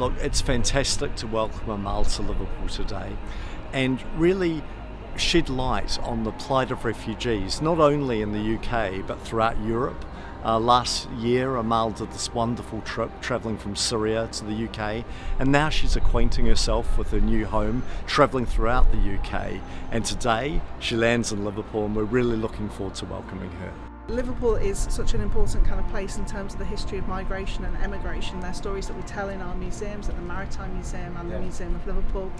Look, it's fantastic to welcome Amal to Liverpool today and really shed light on the plight of refugees, not only in the UK but throughout Europe. Last year, Amal did this wonderful trip travelling from Syria to the UK, and now she's acquainting herself with her new home, travelling throughout the UK. And today, she lands in Liverpool, and we're really looking forward to welcoming her. Liverpool is such an important kind of place in terms of the history of migration and emigration. They're stories that we tell in our museums, at the Maritime Museum and the Museum of Liverpool.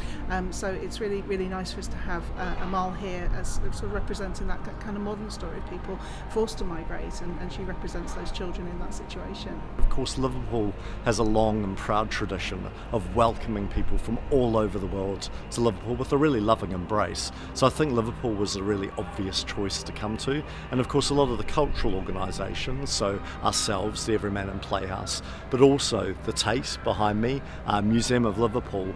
So it's really, really nice for us to have Amal here as sort of representing that kind of modern story of people forced to migrate, and she represents those children in that situation. Of course, Liverpool has a long and proud tradition of welcoming people from all over the world to Liverpool with a really loving embrace. So I think Liverpool was a really obvious choice to come to. And of course, a lot of the cultural organisations, so ourselves, the Everyman and Playhouse, but also the Tate behind me, Museum of Liverpool,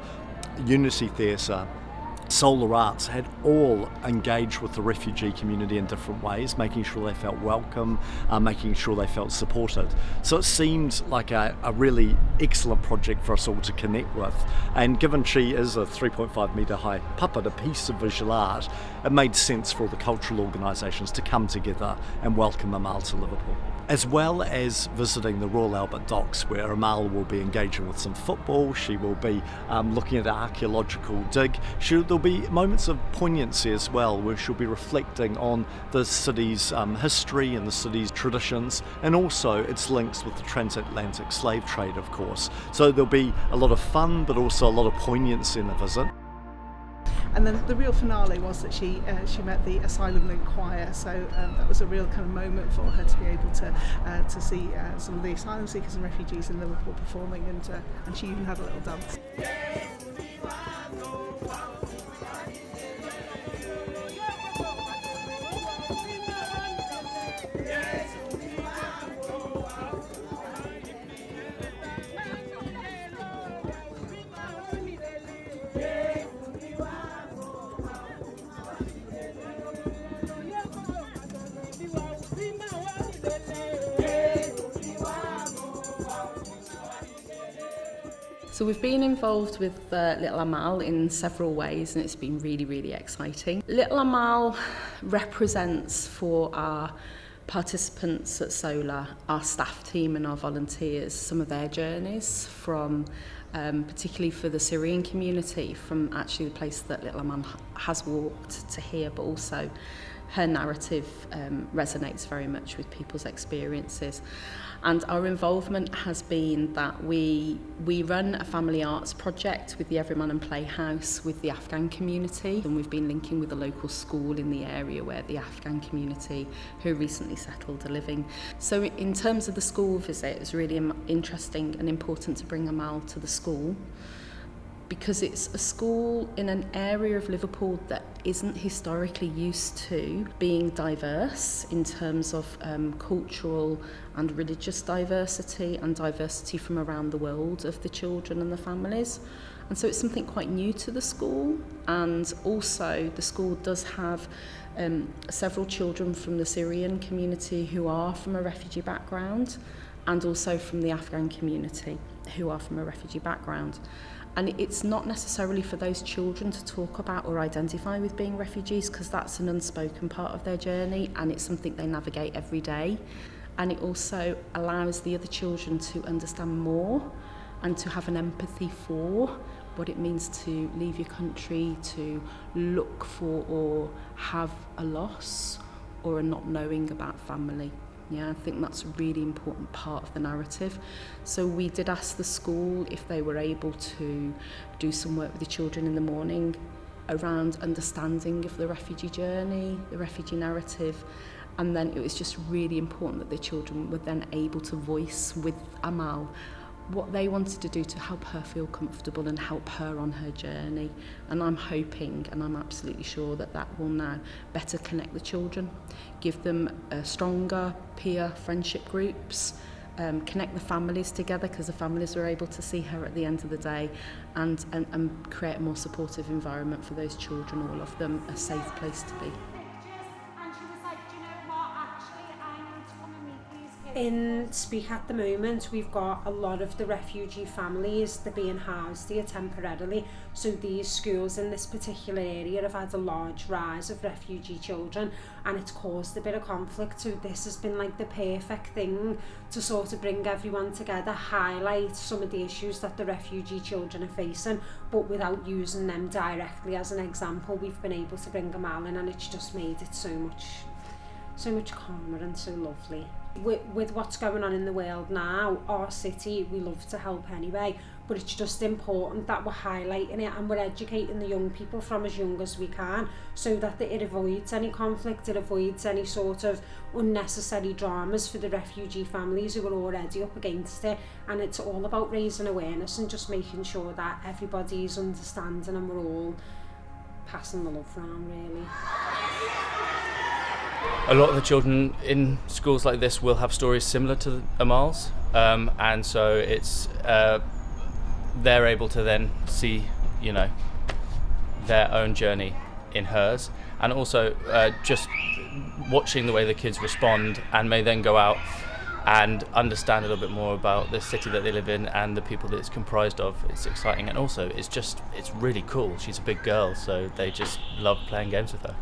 Unity Theatre, Solar Arts, had all engaged with the refugee community in different ways, making sure they felt welcome, making sure they felt supported. So it seemed like a really excellent project for us all to connect with. And given she is a 3.5 metre high puppet, a piece of visual art, it made sense for the cultural organisations to come together and welcome Amal to Liverpool. As well as visiting the Royal Albert Docks, where Amal will be engaging with some football, she will be looking at an archaeological dig. There'll be moments of poignancy as well, where she'll be reflecting on the city's history and the city's traditions, and also its links with the transatlantic slave trade, of course. So there'll be a lot of fun, but also a lot of poignancy in the visit. And then the real finale was that she met the Asylum Link Choir, so that was a real kind of moment for her to be able to see some of the asylum seekers and refugees in Liverpool performing, and she even had a little dance. So we've been involved with Little Amal in several ways, and it's been really, really exciting. Little Amal represents for our participants at Solar, our staff team and our volunteers, some of their journeys from, particularly for the Syrian community, from actually the place that Little Amal has walked to here, but also her narrative resonates very much with people's experiences. And our involvement has been that we run a family arts project with the Everyman and Playhouse with the Afghan community, and we've been linking with a local school in the area where the Afghan community who recently settled are living. So in terms of the school visit, it's really interesting and important to bring Amal to the school, because it's a school in an area of Liverpool that isn't historically used to being diverse in terms of cultural and religious diversity and diversity from around the world of the children and the families. And so it's something quite new to the school, and also the school does have several children from the Syrian community who are from a refugee background, and also from the Afghan community who are from a refugee background. And it's not necessarily for those children to talk about or identify with being refugees, because that's an unspoken part of their journey, and it's something they navigate every day. And it also allows the other children to understand more and to have an empathy for what it means to leave your country, to look for or have a loss or a not knowing about family. Yeah, I think that's a really important part of the narrative. So we did ask the school if they were able to do some work with the children in the morning around understanding of the refugee journey, the refugee narrative, and then it was just really important that the children were then able to voice with Amal what they wanted to do to help her feel comfortable and help her on her journey. And I'm hoping, and I'm absolutely sure, that that will now better connect the children, give them stronger peer friendship groups, connect the families together, because the families were able to see her at the end of the day, and create a more supportive environment for those children, all of them, a safe place to be. In Speak at the moment, we've got a lot of the refugee families that are being housed here temporarily. So these schools in this particular area have had a large rise of refugee children, and it's caused a bit of conflict. So this has been like the perfect thing to sort of bring everyone together, highlight some of the issues that the refugee children are facing, but without using them directly as an example. We've been able to bring them all in, and it's just made it so much calmer and so lovely. With what's going on in the world now, our city, we love to help anyway, but it's just important that we're highlighting it and we're educating the young people from as young as we can, so that it avoids any conflict, it avoids any sort of unnecessary dramas for the refugee families who are already up against it. And it's all about raising awareness and just making sure that everybody's understanding and we're all passing the love round, really. A lot of the children in schools like this will have stories similar to Amal's, and so it's they're able to then see, you know, their own journey in hers, and also just watching the way the kids respond, and may then go out and understand a little bit more about the city that they live in and the people that it's comprised of. It's exciting, and also it's really cool. She's a big girl, so they just love playing games with her.